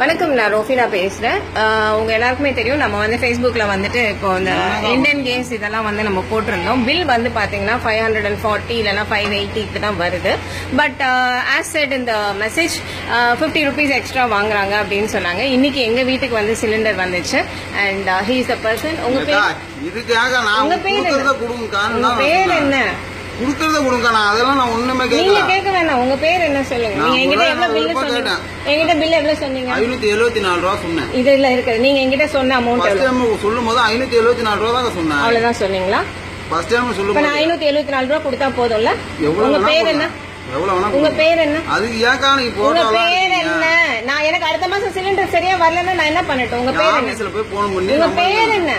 வணக்கம், நான் ரோஃபினா பேசுறேன். உங்க எல்லாருக்குமே தெரியும், நம்ம வந்து ஃபேஸ்புக்ல வந்துட்டு இப்போ இந்த இந்தியன் கேஸ் இதெல்லாம் வந்து நம்ம போட்டிருந்தோம். பில் வந்து பாத்தீங்கன்னா 540 இல்லைன்னா 580 தான் வருது. பட் ஆஸ் செட் இந்த மெசேஜ் 50 rupees எக்ஸ்ட்ரா வாங்குறாங்க அப்படின்னு சொன்னாங்க. இன்னைக்கு எங்க வீட்டுக்கு வந்து சிலிண்டர் வந்துச்சு. And he is the person. உங்க பேர் என்ன? குடுக்கறத கொடுங்க. நான் அதெல்லாம் நான் ஒண்ணுமே கேட்கல. நீங்க கேட்க வேணாம். உங்க பேர் என்ன சொல்லுங்க. நீங்க என்கிட்ட எவ்வளவு பில் சொன்னீங்க? என்கிட்ட பில் எவ்வளவு சொன்னீங்க? 574 ரூபாய் சொன்னேன். இதுல இருக்கு. நீங்க என்கிட்ட சொன்ன அமௌண்ட் ஃபர்ஸ்ட் டைம் சொல்லும்போது 574 ரூபாய் தான் சொன்னேன். அவ்வளவுதான் சொன்னீங்களா? ஃபர்ஸ்ட் டைம் சொல்லும்போது நான் 574 ரூபாய் கொடுத்தா போதும்ல? உங்க பேர் என்ன? உங்க பேர் என்ன? அதுக்கு ஏக்கா நீ போறா? உங்க பேர் என்ன? நான் எனக்கு அடுத்த மாசம் சிலிண்டர் சரியா வரலன்னா நான் என்ன பண்ணட்டும்? உங்க பேர் என்ன? ஆபீஸ்ல போய் போன் பண்ணி உங்க பேர் என்ன?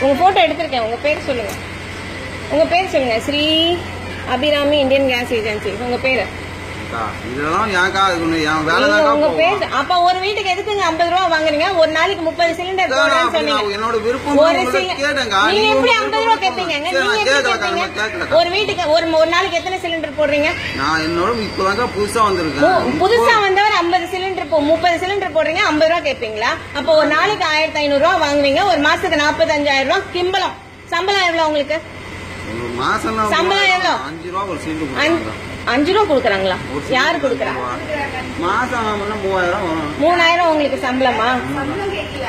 உங்க போட்டோ எடுத்திருக்கேன். உங்க பேர் சொல்லுங்க. உங்க பேர் சொல்லுங்க. Sri Abirami Indian gas agency. உங்க பேரு? இதெல்லாம் ஏன்க்கா என் வேலை தான். உங்க பேர் அப்ப ஒரு வீட்டுக்கு எதுக்குங்க 50 ரூபாய் வாங்குறீங்க? ஒரு நாளைக்கு 30 சிலிண்டர் போடுறேன்னு சொன்னீங்க. என்னோட விருப்பம் ஒரு கேட்டேங்க. நீங்க எப்படி 50 ரூபாய் கேட்பீங்க? நீங்க கேட்கறீங்க. ஒரு வீட்டுக்கு ஒரு நாளைக்கு எத்தனை சிலிண்டர் போடுறீங்க? நான் என்னோட இப்பதான் புதுசா வந்திருக்கேன். புதுசா வந்தவர் 50 சிலிண்டர் 30 சிலிண்டர் போடுறீங்க, 50 ரூபாய் கேட்பீங்களா? அப்ப ஒரு நாளைக்கு 1500 ரூபாய் வாங்குவீங்க. ஒரு மாசத்துக்கு 45,000 ரூபாய் கிம்பளம். சம்பளம் எவ்வளவு உங்களுக்கு? சம்பளம் எவ்வளவு? 5 ரூபாய் ஒரு சிலிண்டர். 5 ரூபா கொடுக்குறாங்களா? யாரு கொடுக்குறா? மாசம் 3000 உங்களுக்கு சம்பளமா? சம்பளம் கேட்கல.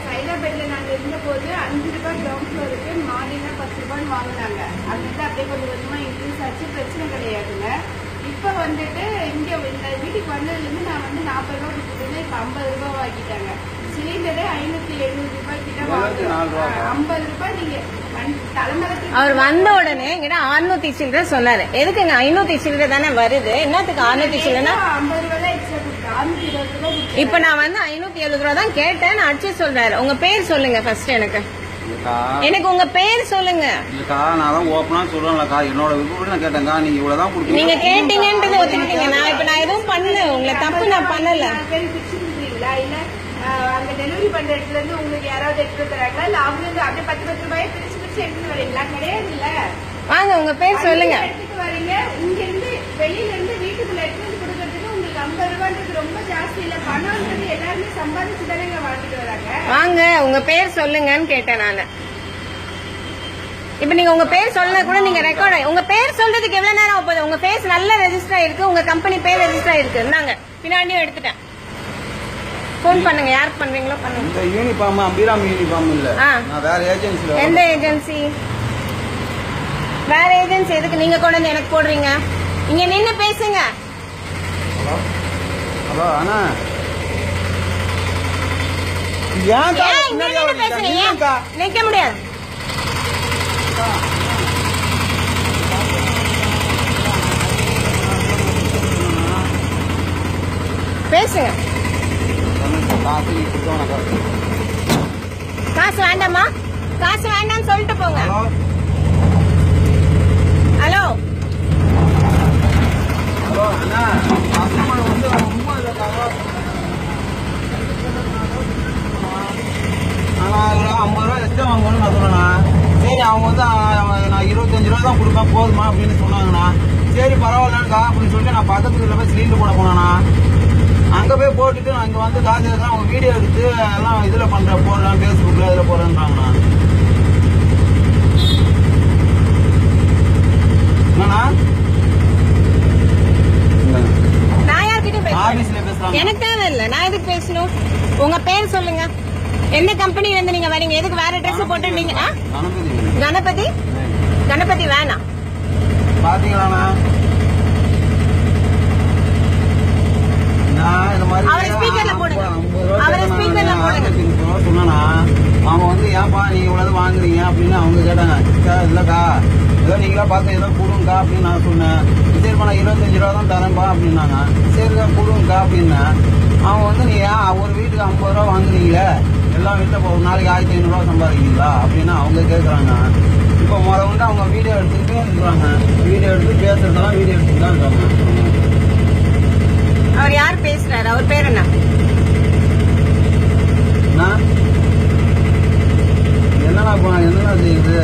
ஹைதராபாத்ல நாங்க இருந்த போது 5 ரூபாய் கிரவுண்ட் ஃப்ளோருக்கு மாடினா 10 ரூபாய் வாங்கினாங்க. அது வந்து அப்படியே கொஞ்சம் கொஞ்சமா இன்க்ரீஸ் ஆச்சு. பிரச்சனை கிடையாதுங்க. இப்ப வந்துட்டு இங்க இந்த வீட்டுக்கு வந்ததுல இருந்து நான் வந்து 40 ரூபாய் கொடுத்துருந்தேன். இப்ப 50 ரூபாய் வாங்கிட்டாங்க. சிலிண்டரே 570 ரூபாய் கிட்ட வாங்குறாங்க. 50 ரூபாய் நீங்க அவர் வந்த உடனே என்கிட்ட 600 சில்லற சொன்னாரு. எதுக்குங்க 500 சில்லற தானே வருது? என்னத்துக்கு 600 சில்லறனா? இப்ப நான் வந்து 570 ரூபா தான் கேட்டேன். நான் அடிச்சு சொல்றாரு. உங்க பேர் சொல்லுங்க ஃபர்ஸ்ட். எனக்கு உங்க பேர் சொல்லுங்க. நான் ஓப்பனா சொல்றேன்லக்கா, என்னோட விருப்பம் நான் கேட்டேங்க. நீங்க இவ்வளவுதான் கொடுத்தீங்க. நீங்க கேட்டீங்கன்றது ஒத்துக்கிட்டீங்க. நான் எதுவும் பண்ணல. உங்களை தப்பு நான் பண்ணல. இல்ல அங்க டெலிவரி பண்ற இடத்துல இருந்து உங்களுக்கு யாராவது எடுத்து தராங்களா? இல்ல அவங்க வந்து அப்படியே 10 ரூபாய் பிரிச்சு பிரிச்சு எடுத்துட்டு வரீங்களா? கிடையாது இல்ல. வாங்க, உங்க பேர் சொல்லுங்க. எடுத்துட்டு வரீங்க. இங்க இருந்து வெளியில இருந்து வீட்டுக்குள்ள எடுத்து கொடுக்கறதுக்கு உங்களுக்கு 50 ரூபாய்ன்றது ரொம்ப ஜாஸ்தி இல்ல. பணம்ன்றது எல்லாருமே சம்பாதிச்சு தானே வாங்கிட்டு வராங்க. வாங்க, உங்க பேர் சொல்லுங்கன்னு கேட்டேன் நானு. இப்ப நீங்க உங்க பேர் சொல்ல கூட நீங்க ரெக்கார்ட். உங்க பேர் சொல்றதுக்கு எவ்வளவு நேரம் ஆகுது? உங்க பேர் நல்ல ரெஜிஸ்டர் ஆயிருக்கு. உங்க கம்பெனி பேர் ரெஜிஸ்டர் ஆயிருக்கு. நாங்க பின்னாடியும் எடுத்துட்டேன். போன் பண்ணுங்க. யாருக்கு பண்றீங்களோ பண்ணுங்க. இந்த யூனிஃபார்ம் அபிராமி யூனிஃபார்ம் இல்ல. நான் வேற ஏஜென்சில. எந்த ஏஜென்சி? வேற ஏஜென்சி எதுக்கு நீங்க கொண்டு வந்து எனக்கு போடுறீங்க? இங்க நின்னு பேசுங்க. ஹலோ அண்ணா, ஏன் நின்னு பேசுறீங்க? நிக்க முடியாது. பேசுங்க. காசு வேண்டாமா? காசு வேண்டாம்னு சொல்லிட்டு போங்க. ஹலோ ஹலோ அண்ணா, கஸ்டமர் வந்து ரொம்ப ஆனா 50 ரூபாய் எக்ஸ்ட்ரா வாங்கணும்னு நான் சொன்னேண்ணா. சரி, அவங்க வந்து நான் 25 ரூபா தான் கொடுப்பேன் போதுமா அப்படின்னு சொன்னாங்கண்ணா. சரி பரவாயில்லக்கா அப்படின்னு சொல்லிட்டு நான் பக்கத்துல போய் சிலிண்டர் போட போனேண்ணா. அங்க போய் போட்டுட்டு நான் இங்க வந்து காசு எடுத்து அவங்க வீடியோ எடுத்து எல்லாம் இதுல பண்ற போடலாம், பேஸ்புக்ல இதுல போடுறேன்றாங்கண்ணா. என்னண்ணா? நான் யார்கிட்ட ஆபீஸ்ல பேசுறாங்க. எனக்கு தேவை இல்ல. நான் எதுக்கு பேசணும்? உங்க பேர் சொல்லுங்க. என்ன கம்பெனில இருந்து நீங்க வரீங்க? எதுக்கு வேற ட்ரெஸ் போட்டுட்டீங்க? கணபதி. கணபதி வேணாம். பாத்தீங்களாண்ணா, அவரை ஸ்பீக்கர்ல போடுங்க. அவரை ஸ்பீக்கர்ல போடுங்க. சொன்னா அவங்க வந்து ஏன்பா நீங்க இவ்வளவு வாங்குறீங்க அப்படின்னு அவங்க கேட்டாங்க. இல்லக்கா ஏதோ நீங்களா பார்த்து ஏதோ கொடுங்கக்கா அப்படின்னு நான் சொன்னேன். சரிப்பா நான் 25 ரூபா தான் தரேன்ப்பா அப்படின்னாங்க. சரிக்கா கொடுங்கக்கா அப்படின்னேன். அவங்க வந்து நீ ஏன் ஒரு வீட்டுக்கு 50 ரூபா வாங்குறீங்களே, எல்லா வீட்டில் ஒரு நாளைக்கு 1500 ரூபா சம்பாதிக்கிறீங்களா அப்படின்னு அவங்க கேட்குறாங்க. இப்போ வந்து அவங்க வீடியோ எடுத்துக்கிட்டே இருக்கிறாங்க. வீடியோ எடுத்து பேசுறதெல்லாம் வீடியோ எடுத்துட்டு தான் இருக்காங்க. அவர் யார் பேசுறாரு? அவர் பேர் என்ன? என்னன்னா செய்யுது?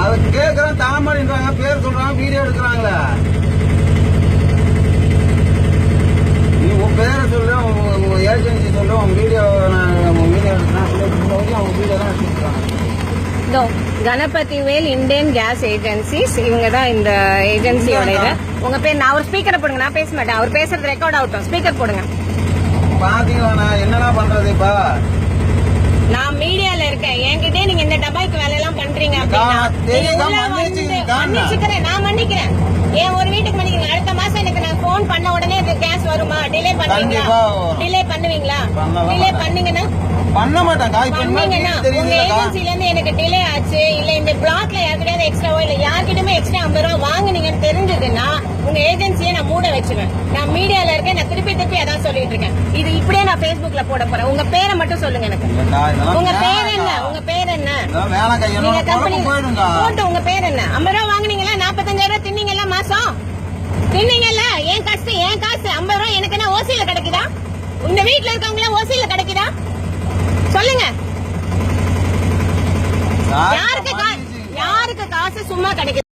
அதை கேட்கறேன் தாமடின்றாங்க, பேர் சொல்றாங்க, வீடியோ எடுக்கிறாங்களே. கணபதி வேல் இந்தியன் கேஸ் ஏஜென்சிஸ், இவங்க தான் இந்த ஏஜென்சியோட இது. உங்க பேர்? நான் ஒரு ஸ்பீக்கரை போடுங்க, நான் பேச மாட்டேன், அவர் பேசுறது ரெக்கார்ட் ஆகட்டும். ஸ்பீக்கர் போடுங்க. பாத்தீங்களா என்னடா பண்றது இப்ப? நான் மீடியால இருக்கேன், என்கிட்டே நீங்க இந்த டபாய்க்கு வேலை எல்லாம் பண்றீங்க அப்படின்னா மன்னிச்சுக்கிறேன், நான் மன்னிக்கிறேன். ஏன் ஒரு வீட்டுக்கு மன்னிக்கிறீங்க? அடுத்த மாசம் எனக்கு நான் போன் பண்ண உடனே கேஸ் வருமா? டிலே பண்ணுவீங்களா? டிலே பண்ணுவீங்களா? டிலே பண்ணீங்கன்னா பண்ண மாட்டாங்க. பண்ணீங்கன்னா உங்க ஏஜென்சில இருந்து எனக்கு டிலே ஆச்சு, இல்ல இந்த பிளாக்ல யாருக்கிட்ட எக்ஸ்ட்ராவோ இல்ல யார்கிட்டயுமே எக்ஸ்ட்ரா 50 ரூபா வாங்குனீங்கன்னு தெரிஞ்சதுன்னா உங்க ஏஜென்சியை நான் மூட வச்சுவேன். நான் மீடியால இருக்கேன், நான் திருப்பி அதான் சொல்லிட்டு இருக்கேன். இது இப்படியே நான் Facebookல போட போறேன். உங்க பேரை மட்டும் சொல்லுங்க எனக்கு. உங்க பேர் என்ன? உங்க பேர் என்ன? நீங்க கம்பெனி போட்டு உங்க பேர் என்ன? 50 ரூபா வாங்குனீங்களா? 45,000 தின்னீங்களா மாசம்? தின்னீங்கல்ல? ஏன் காசு 50 ரூபா எனக்கு என்ன ஓசியில கிடைக்குதா? உங்க வீட்டுல இருக்கவங்க எல்லாம் ஓசியில கிடைக்குதா? சொல்லுங்க. யாருக்கு காசு சும்மா கிடைக்குது?